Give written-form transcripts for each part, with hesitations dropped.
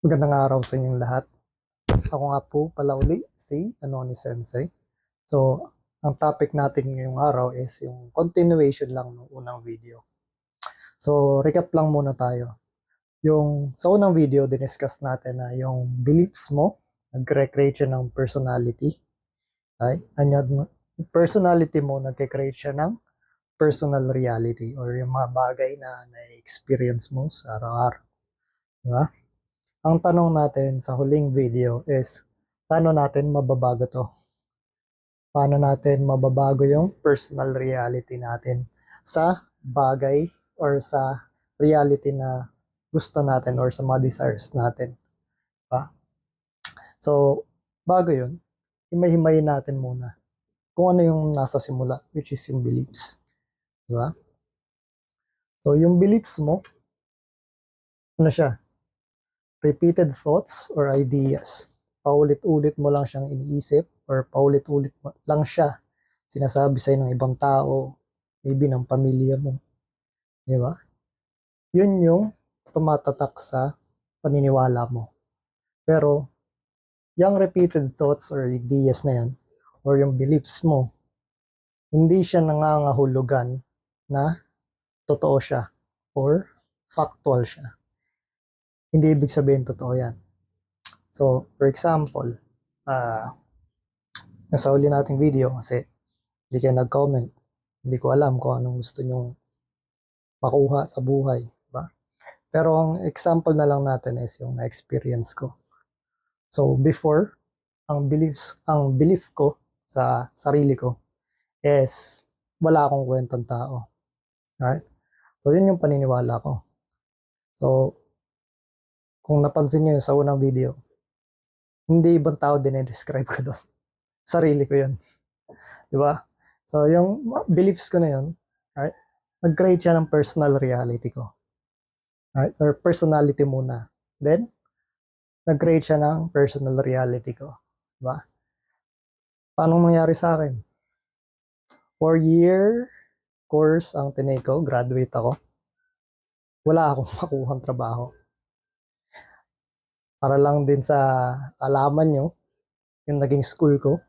Magandang araw sa inyong lahat. Ako nga po pala uli si Anoni Sensei. So, ang topic natin ngayong araw is yung continuation lang ng unang video. So, recap lang muna tayo. Sa unang video, diniscuss natin na yung beliefs mo, nag-create siya ng personality. Okay? Yung personality mo, nag-create siya ng personal reality or yung mga bagay na na-experience mo sa araw-araw. Diba? Ang tanong natin sa huling video is, paano natin mababago to? Paano natin mababago yung personal reality natin sa bagay or sa reality na gusto natin or sa mga desires natin. Diba? So, bago yun, himay-himayin natin muna kung ano yung nasa simula, which is yung beliefs. Diba? So, yung beliefs mo, ano siya? Repeated thoughts or ideas. Paulit-ulit mo lang siyang iniisip or paulit-ulit lang siya sinasabi sa'yo ng ibang tao, maybe ng pamilya mo. Di ba? Yun yung tumatatak sa paniniwala mo. Pero, yung repeated thoughts or ideas na yan, or yung beliefs mo, hindi siya nangangahulugan na totoo siya or factual siya. Hindi ibig sabihin totoo yan. So, for example, nasa uli nating video kasi hindi kayo nag-comment. Hindi ko alam kung anong gusto nyong makuha sa buhay. Diba? Pero ang example na lang natin is yung na-experience ko. So, before, ang belief ko sa sarili ko is wala akong kwentang tao. Right? So, yun yung paniniwala ko. So, kung napansin nyo sa unang video, hindi ibang tao dinedescribe ko doon. Sarili ko yun. Di ba? So, yung beliefs ko na yun, right? Nag-create siya ng personal reality ko. Right? Or personality muna. Then, nag-create siya ng personal reality ko. Di ba? Paano nangyari sa akin? 4-year course ang tinake ko, graduate ako. Wala akong makuhang trabaho. Para lang din sa alaman nyo, yung naging school ko,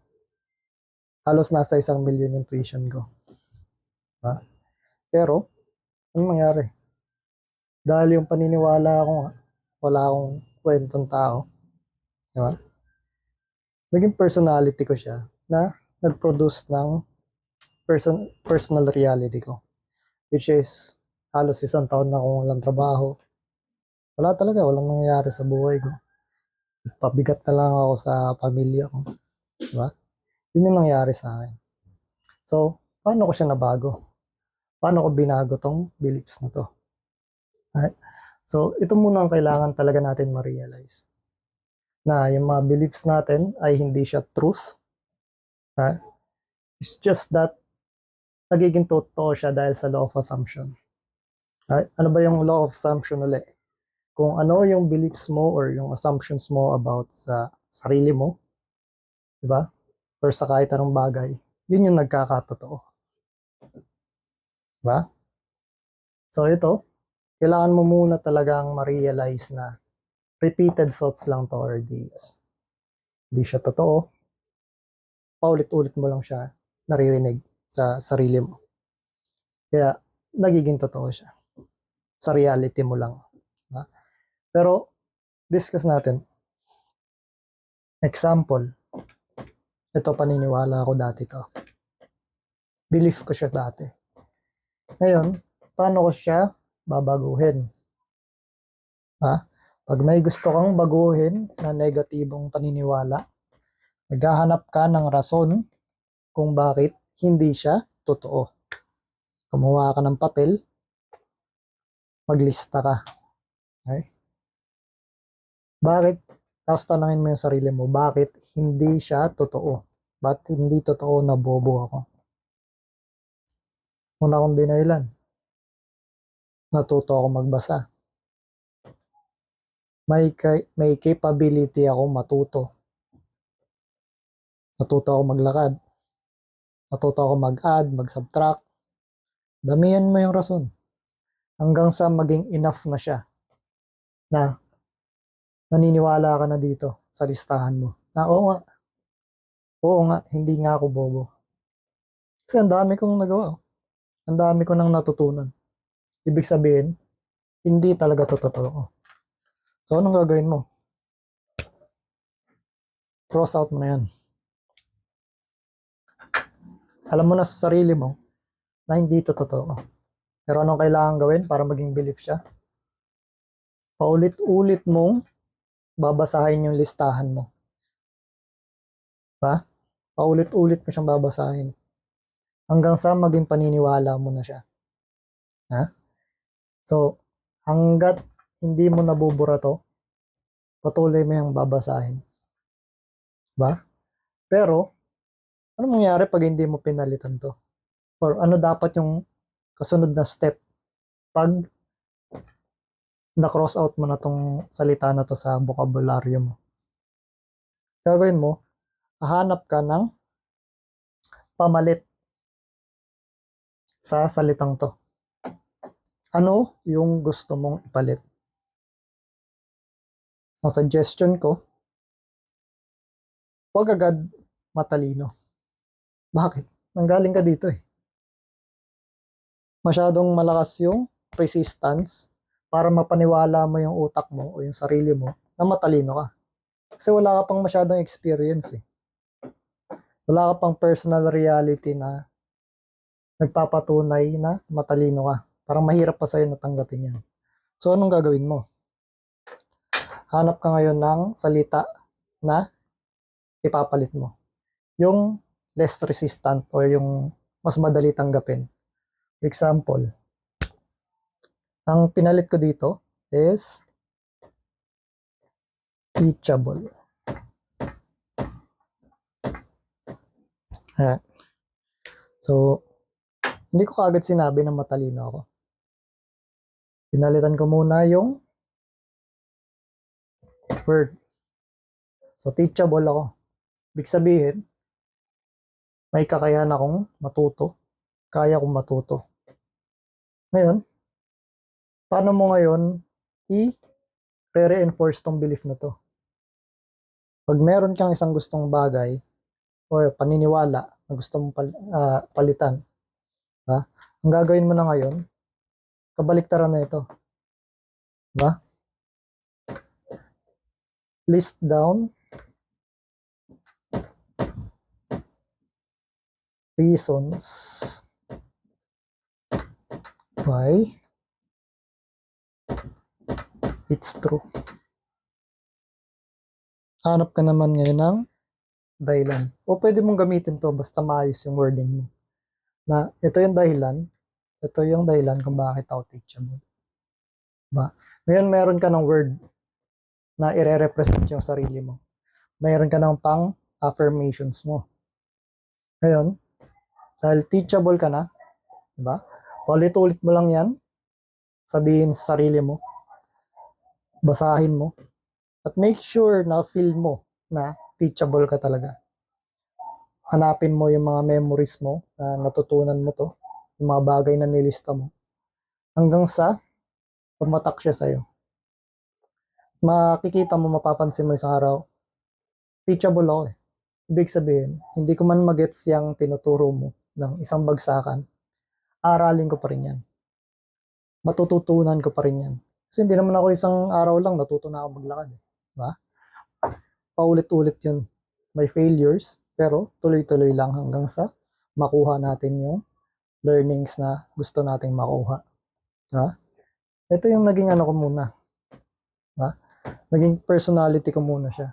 halos nasa 1,000,000 yung tuition ko. Diba? Pero, anong nangyari? Dahil yung paniniwala ko nga, wala akong kwentong tao. Diba? Naging personality ko siya na nag-produce ng personal reality ko. Which is, halos 1 taon na akong walang trabaho. Wala talaga, walang nangyayari sa buhay ko. Pabigat na lang ako sa pamilya ko. Diba? Yun yung nangyari sa akin. So, paano ko siya nabago? Paano ko binago tong beliefs na to? Alright? So, ito muna ang kailangan talaga natin ma-realize. Na yung mga beliefs natin ay hindi siya truth. Right? It's just that nagiging totoo siya dahil sa law of assumption. Right? Ano ba yung law of assumption ulit? Kung ano yung beliefs mo or yung assumptions mo about sa sarili mo, di ba? Or sa kahit anong bagay, yun yung nagkakatotoo. Di ba? So ito, kailangan mo muna talagang ma-realize na repeated thoughts lang to or ideas. Hindi siya totoo. Paulit-ulit mo lang siya naririnig sa sarili mo. Kaya nagiging totoo siya. Sa reality mo lang. Diba? Pero discuss natin. Example. Ito paniniwala ko dati to. Belief ko siya dati. Ngayon, paano ko siya babaguhin? Ha? Pag may gusto kang baguhin na negatibong paniniwala, naghahanap ka ng rason kung bakit hindi siya totoo. Kumuha ka ng papel, maglista ka. Okay? Bakit? Tapos tanangin mo yung sarili mo, bakit hindi siya totoo? Bakit hindi totoo na bobo ako? Una kong dinailan. Natuto ako magbasa. May capability ako matuto. Natuto ako maglakad. Natuto ako mag-add, mag-subtract. Damihan mo yung rason. Hanggang sa maging enough na siya. Na naniniwala ka na dito sa listahan mo. Na oo nga, hindi nga ako bobo. Kasi ang dami kong nagawa. Ang dami ko nang natutunan. Ibig sabihin, hindi talaga to totoo. So, anong gagawin mo? Cross out mo na yan. Alam mo na sa sarili mo na hindi to totoo. Pero anong kailangan gawin para maging belief siya? Paulit-ulit mong babasahin yung listahan mo. Ba? Paulit-ulit mo siyang babasahin. Hanggang sa maging paniniwala mo na siya. Ha? So, hanggat hindi mo nabubura to, patuloy mo yung babasahin. Ba? Pero, ano mangyayari pag hindi mo pinalitan to? Or ano dapat yung kasunod na step pag na-cross out mo na tong salita na to sa bokabularyo mo? Gagawin mo, hahanap ka ng pamalit sa salitang to. Ano yung gusto mong ipalit? Ang suggestion ko, huwag agad matalino. Bakit? Nanggaling ka dito eh. Masyadong malakas yung resistance para mapaniwala mo yung utak mo o yung sarili mo na matalino ka. Kasi wala ka pang masyadong experience eh. Wala ka pang personal reality na nagpapatunay na matalino ka. Parang mahirap pa sa'yo natanggapin yan. So anong gagawin mo? Hanap ka ngayon ng salita na ipapalit mo. Yung less resistant or yung mas madali tanggapin. For example, ang pinalit ko dito is teachable. Alright. So, hindi ko kaagad sinabi na matalino ako. Pinalitan ko muna yung word. So, teachable ako. Ibig sabihin, may kakayahan akong matuto. Kaya kong matuto. Ngayon, paano mo ngayon i-reinforce tong belief na to? Pag meron kang isang gustong bagay or paniniwala na gusto mong palitan, ha? Ang gagawin mo na ngayon, kabaliktaran na ito. Diba? List down reasons why it's true. Hanap ka naman ngayon ng dahilan. O pwede mong gamitin to basta maayos yung wording mo. Na ito yung dahilan kung bakit ako teachable. Diba? Ngayon meron ka ng word na ire-represent yung sarili mo. Mayroon ka ng pang affirmations mo. Ngayon, dahil teachable ka na, diba? Paulit-ulit mo lang yan, sabihin sa sarili mo, basahin mo, at make sure na feel mo na teachable ka talaga. Hanapin mo yung mga memories mo na natutunan mo to, yung mga bagay na nilista mo, hanggang sa tumatak siya sa'yo. Makikita mo, mapapansin mo isang araw, teachable ako eh. Ibig sabihin, hindi ko man magets yung tinuturo mo ng isang bagsakan, aralin ko pa rin yan. Matututunan ko pa rin yan. Kasi hindi naman ako isang araw lang natuto na ako maglakad. Diba? Paulit-ulit yun. May failures, pero tuloy-tuloy lang hanggang sa makuha natin yung learnings na gusto nating makuha. Diba? Ito yung naging ano ko muna. Diba? Naging personality ko muna siya.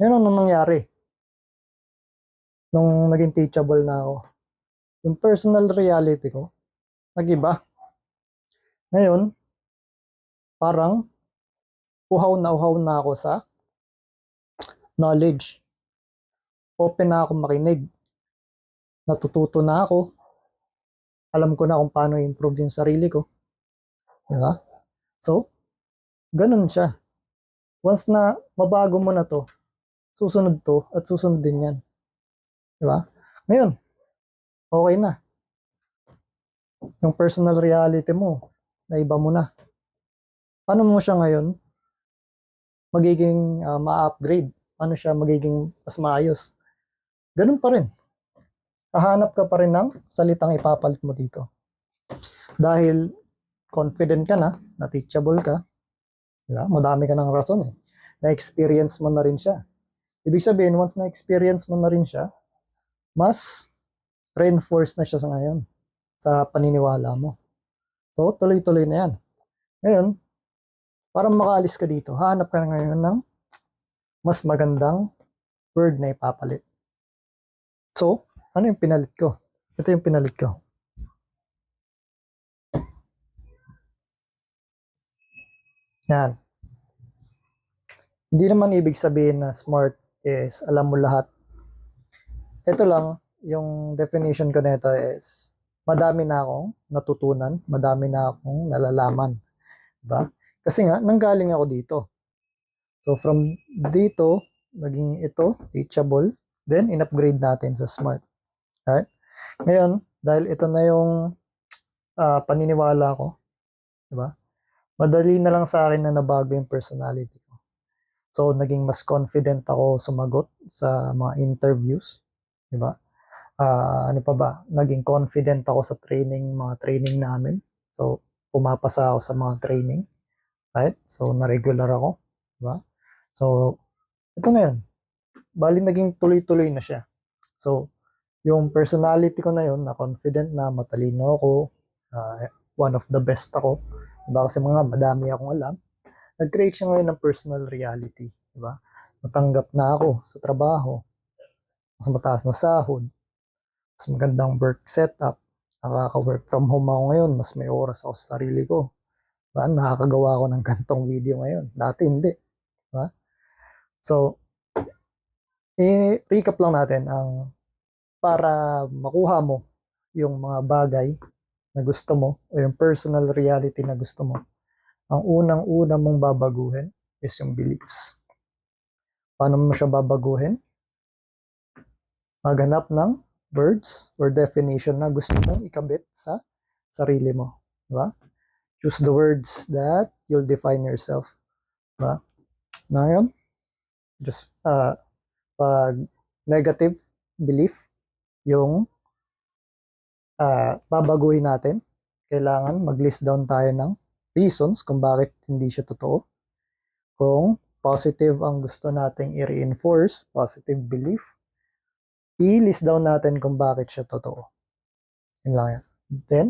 Yan ang nangyari. Nung naging teachable na ako. Yung personal reality ko, nag-iba. Ngayon, parang uhaw na ako sa knowledge. Open na ako makinig. Natututo na ako. Alam ko na kung paano i-improve yung sarili ko. Diba? So, ganun siya. Once na mabago mo na to, susunod to at susunod din yan. Diba? Ngayon, okay na. Yung personal reality mo, naiba mo na. Paano mo siya ngayon magiging ma-upgrade. Ano siya magiging mas maayos. Ganun pa rin. Hahanap ka pa rin ng salitang ipapalit mo dito. Dahil confident ka na teachable ka, diba? Madami ka ng rason eh. Na-experience mo na rin siya. Ibig sabihin, once na-experience mo na rin siya, mas reinforce na siya sa ngayon sa paniniwala mo. So, tuloy-tuloy na yan. Ngayon, para makaalis ka dito, hanap ka na ngayon ng mas magandang word na ipapalit. So, ano yung pinalit ko? Ito yung pinalit ko. Yan. Hindi naman ibig sabihin na smart is alam mo lahat. Ito lang, yung definition ko nito is madami na akong natutunan, madami na akong nalalaman. Diba? Kasi nga, nanggaling ako dito. So, from dito, naging ito, teachable, then in-upgrade natin sa smart. Alright? Ngayon, dahil ito na yung paniniwala ko, diba? Madali na lang sa akin na nabago yung personality ko. So, naging mas confident ako sumagot sa mga interviews. Diba? Ano pa ba? Naging confident ako sa mga training namin. So, pumapasa ako sa mga training. Right? So, na-regular ako. Diba? So, ito na yun. Bali, naging tuloy-tuloy na siya. So, yung personality ko na yun, na confident na, matalino ako, one of the best ako. Diba? Kasi madami akong alam. Nag-create siya ngayon ng personal reality. Diba? Matanggap na ako sa trabaho. Mas mataas na sahod. Mas magandang work setup. Nakaka-work from home ako ngayon. Mas may oras ako sa sarili ko. Diba? Nakakagawa ako ng gantong video ngayon. Dati hindi. Diba? So, i-recap lang natin ang para makuha mo yung mga bagay na gusto mo o yung personal reality na gusto mo. Ang unang-una mong babaguhin is yung beliefs. Paano mo siya babaguhin? Maghanap ng words or definition na gusto mong ikabit sa sarili mo. Diba? Choose the words that you'll define yourself. Diba? Ngayon, just pag negative belief, yung babaguhin natin, kailangan mag-list down tayo ng reasons kung bakit hindi siya totoo. Kung positive ang gusto nating i-reinforce, positive belief, i-list down natin kung bakit siya totoo. Yun lang yan. Then,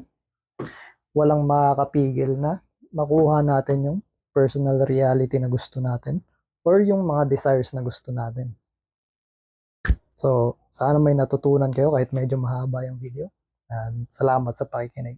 walang makakapigil na makuha natin yung personal reality na gusto natin or yung mga desires na gusto natin. So, sana may natutunan kayo kahit medyo mahaba yung video. And salamat sa pakikinig.